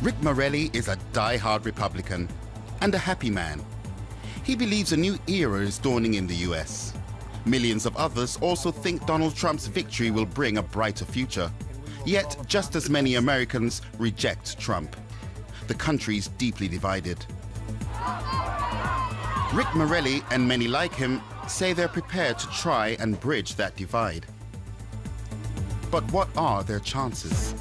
Rick Morelli is a die-hard Republican and a happy man. He believes a new era is dawning in the US. Millions of others also think Donald Trump's victory will bring a brighter future. Yet, just as many Americans reject Trump. The country's deeply divided. Rick Morelli and many like him say they're prepared to try and bridge that divide. But what are their chances?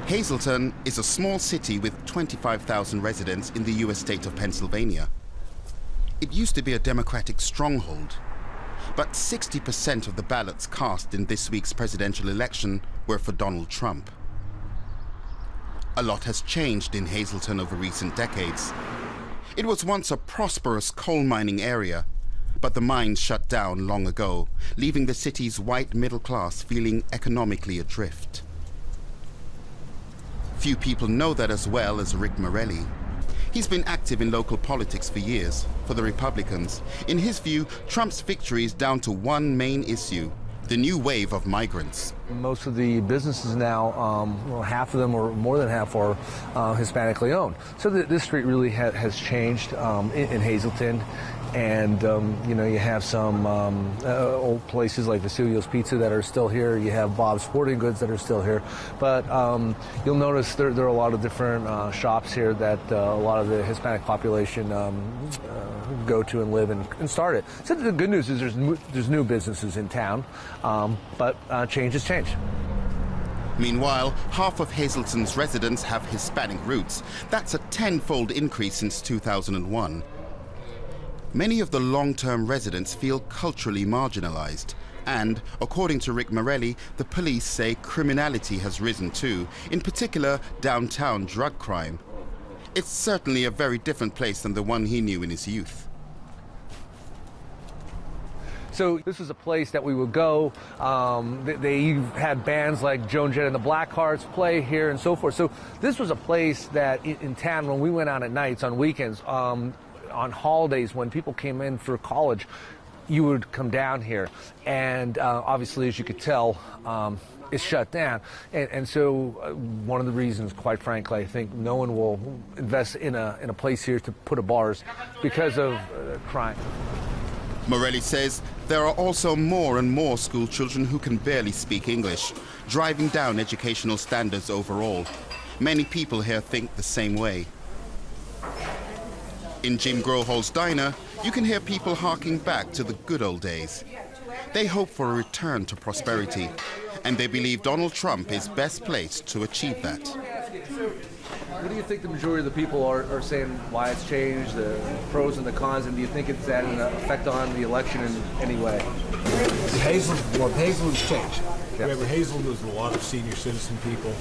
Hazelton is a small city with 25,000 residents in the US state of Pennsylvania. It used to be a Democratic stronghold, but 60% of the ballots cast in this week's presidential election were for Donald Trump. A lot has changed in Hazelton over recent decades. It was once a prosperous coal mining area, but the mines shut down long ago, leaving the city's white middle class feeling economically adrift. Few people know that as well as Rick Morelli. He's been active in local politics for years, for the Republicans. In his view, Trump's victory is down to one main issue: the new wave of migrants. Most of the businesses now, well, half of them or more than half are Hispanically owned. So this street really has changed in Hazelton. And, you know, you have some old places like Vecilio's Pizza that are still here. You have Bob's Sporting Goods that are still here. But you'll notice there are a lot of different shops here that a lot of the Hispanic population go to and live and start it. So the good news is there's new businesses in town, but change has changed. Meanwhile, half of Hazelton's residents have Hispanic roots. That's a tenfold increase since 2001. Many of the long-term residents feel culturally marginalized. And, according to Rick Morelli, the police say criminality has risen too, in particular downtown drug crime. It's certainly a very different place than the one he knew in his youth. So this is a place that we would go. They had bands like Joan Jett and the Blackhearts play here and so forth. So this was a place that in town, when we went out at nights, on weekends, on holidays when people came in for college, you would come down here. And obviously, as you could tell, it's shut down. And so one of the reasons, quite frankly, I think no one will invest in a place here to put a bars because of crime. Morelli says there are also more and more school children who can barely speak English, driving down educational standards overall. Many people here think the same way. In Jim Grohol's diner, you can hear people harking back to the good old days. They hope for a return to prosperity, and they believe Donald Trump is best placed to achieve that. What do you think the majority of the people are saying why it's changed, the pros and the cons, and do you think it's had an effect on the election in any way? Hazelton's changed. Yeah. Remember, Hazelton was a lot of senior citizen people.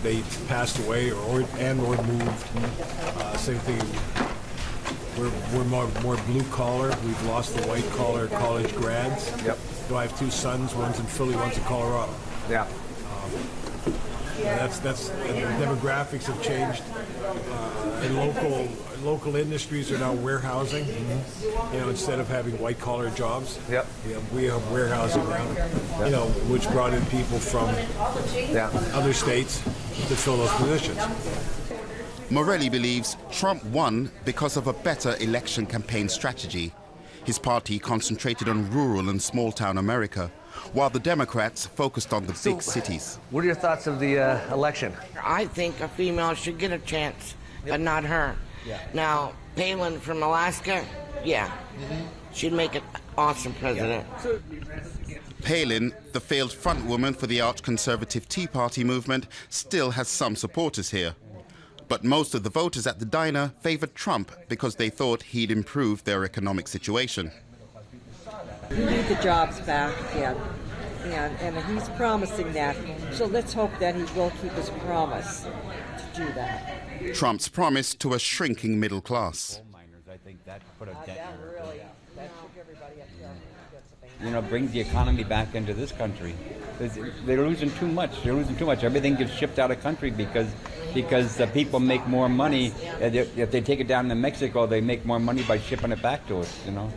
They passed away or moved. Same thing. We're more blue collar. We've lost the white collar college grads. Yep. So I have two sons. One's in Philly, one's in Colorado. Yeah. That's and the demographics have changed. And local industries are now warehousing. You know, instead of having white collar jobs. Yep. We have warehousing now. Yep. You know, which brought in people from other states to fill those positions. Morelli believes Trump won because of a better election campaign strategy. His party concentrated on rural and small-town America, while the Democrats focused on the big cities. What are your thoughts of the election? I think a female should get a chance, but not her. Yeah. Now, Palin from Alaska, she'd make an awesome president. Yeah. Palin, the failed frontwoman for the arch-conservative Tea Party movement, still has some supporters here. But most of the voters at the diner favored Trump because they thought he'd improve their economic situation. We need the jobs back again, and he's promising that. So let's hope that he will keep his promise to do that. Trump's promise to a shrinking middle class. You know, brings the economy back into this country. They're losing too much. They're losing too much. Everything gets shipped out of country because the people make more money. If they take it down to Mexico, they make more money by shipping it back to us, you know.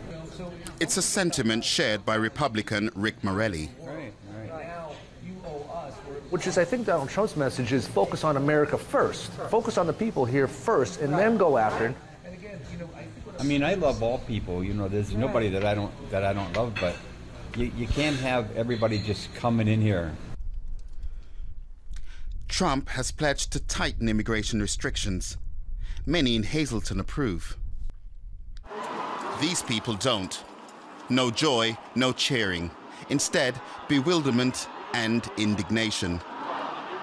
It's a sentiment shared by Republican Rick Morelli. Right. Which is, I think, Donald Trump's message is focus on America first. Focus on the people here first, and then go after it. I mean, I love all people. You know, there's nobody that I don't love, but you can't have everybody just coming in here. Trump has pledged to tighten immigration restrictions. Many in Hazelton approve. These people don't. No joy, no cheering. Instead, bewilderment and indignation.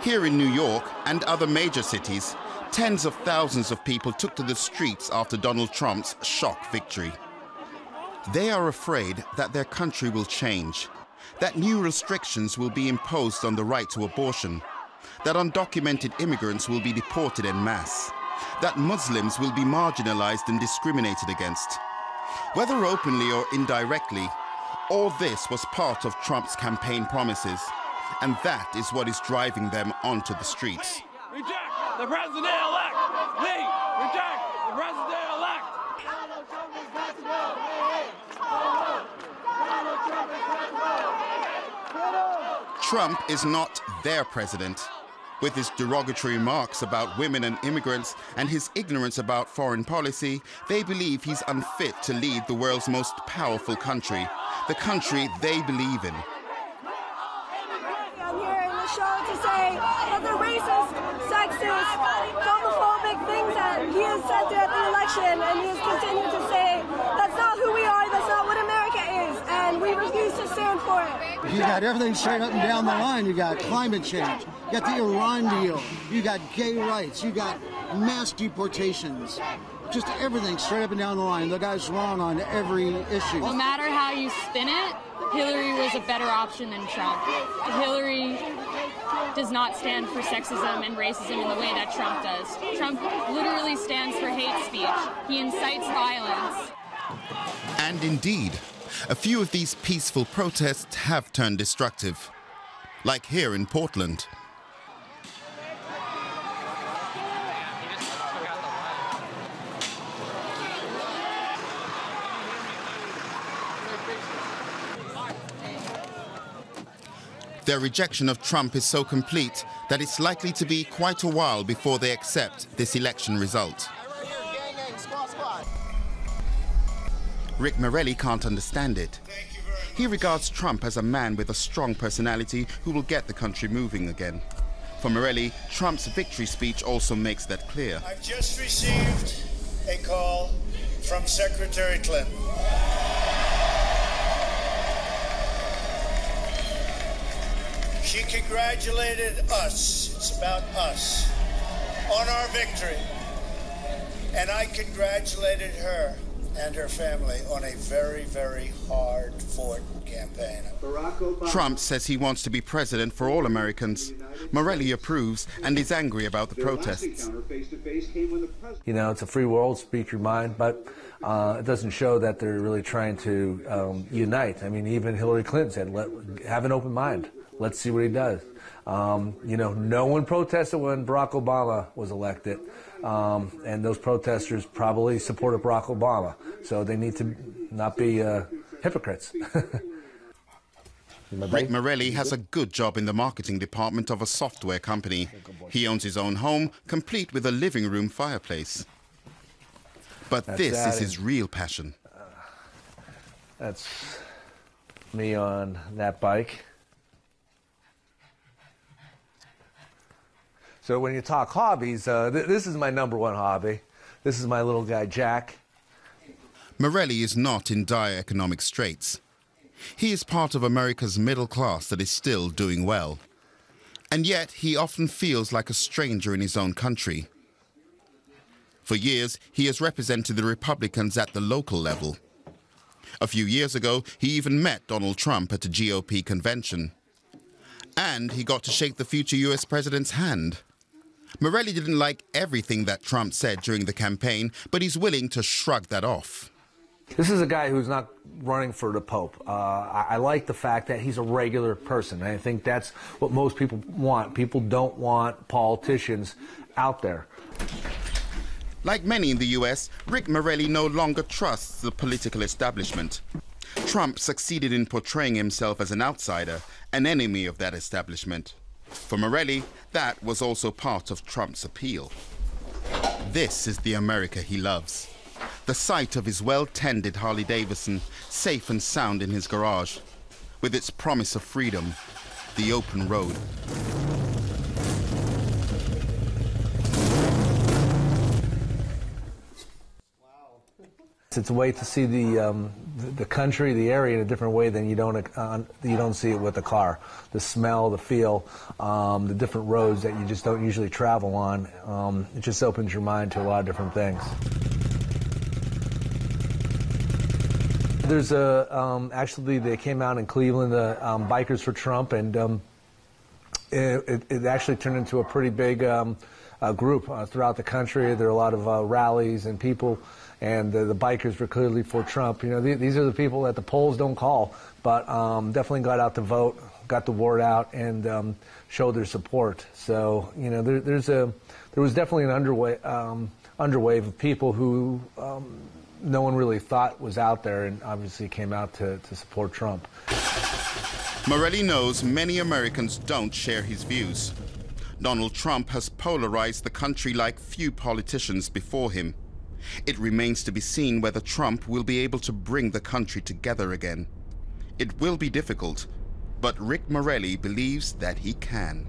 Here in New York and other major cities, tens of thousands of people took to the streets after Donald Trump's shock victory. They are afraid that their country will change, that new restrictions will be imposed on the right to abortion, that undocumented immigrants will be deported en masse, that Muslims will be marginalized and discriminated against. Whether openly or indirectly, all this was part of Trump's campaign promises, and that is what is driving them onto the streets. Reject the president-elect! Leave! Reject the president-elect! Donald Trump is not Trump is not their president. With his derogatory remarks about women and immigrants and his ignorance about foreign policy, they believe he's unfit to lead the world's most powerful country, the country they believe in. I'm here in the show to say that the racist, sexist, homophobic things that he has said throughout the election, and he has continued to say, that's not who we are, that's not what America is, and we refuse to stand for it. You got everything straight up and down the line. You got climate change, you got the Iran deal, you got gay rights, you got mass deportations. Just everything straight up and down the line. The guy's wrong on every issue. No matter how you spin it, Hillary was a better option than Trump. Hillary does not stand for sexism and racism in the way that Trump does. Trump literally stands for hate speech. He incites violence. And indeed, a few of these peaceful protests have turned destructive, like here in Portland. Their rejection of Trump is so complete that it's likely to be quite a while before they accept this election result. Rick Morelli can't understand it. He regards Trump as a man with a strong personality who will get the country moving again. For Morelli, Trump's victory speech also makes that clear. I've just received a call from Secretary Clinton. She congratulated us, it's about us, on our victory. And I congratulated her and her family on a very, very hard-fought campaign. Trump says he wants to be president for all Americans. Morelli approves and is angry about the protests. You know, it's a free world, speak your mind, but it doesn't show that they're really trying to unite. I mean, even Hillary Clinton said, have an open mind. Let's see what he does. You know, no one protested when Barack Obama was elected, and those protesters probably supported Barack Obama. So they need to not be hypocrites. Rick Morelli has a good job in the marketing department of a software company. He owns his own home, complete with a living room fireplace. But this is his real passion. That's me on that bike. So when you talk hobbies, this is my #1 hobby. This is my little guy, Jack. Morelli is not in dire economic straits. He is part of America's middle class that is still doing well. And yet he often feels like a stranger in his own country. For years, he has represented the Republicans at the local level. A few years ago, he even met Donald Trump at a GOP convention. And he got to shake the future US president's hand. Morelli didn't like everything that Trump said during the campaign, but he's willing to shrug that off. This is a guy who's not running for the Pope. I like the fact that he's a regular person. And I think that's what most people want. People don't want politicians out there. Like many in the US, Rick Morelli no longer trusts the political establishment. Trump succeeded in portraying himself as an outsider, an enemy of that establishment. For Morelli, that was also part of Trump's appeal. This is the America he loves. The sight of his well-tended Harley-Davidson, safe and sound in his garage, with its promise of freedom, the open road. It's a way to see the country, the area in a different way than you don't see it with a car. The smell, the feel, the different roads that you just don't usually travel on. It just opens your mind to a lot of different things. There's actually they came out in Cleveland, Bikers for Trump, and it actually turned into a pretty big group throughout the country. There are a lot of rallies and people. And the bikers were clearly for Trump. You know, these are the people that the polls don't call, but definitely got out to vote, got the word out, and showed their support. So, you know, there was definitely an underwave of people who no one really thought was out there, and obviously came out to support Trump. Morelli knows many Americans don't share his views. Donald Trump has polarized the country like few politicians before him. It remains to be seen whether Trump will be able to bring the country together again. It will be difficult, but Rick Morelli believes that he can.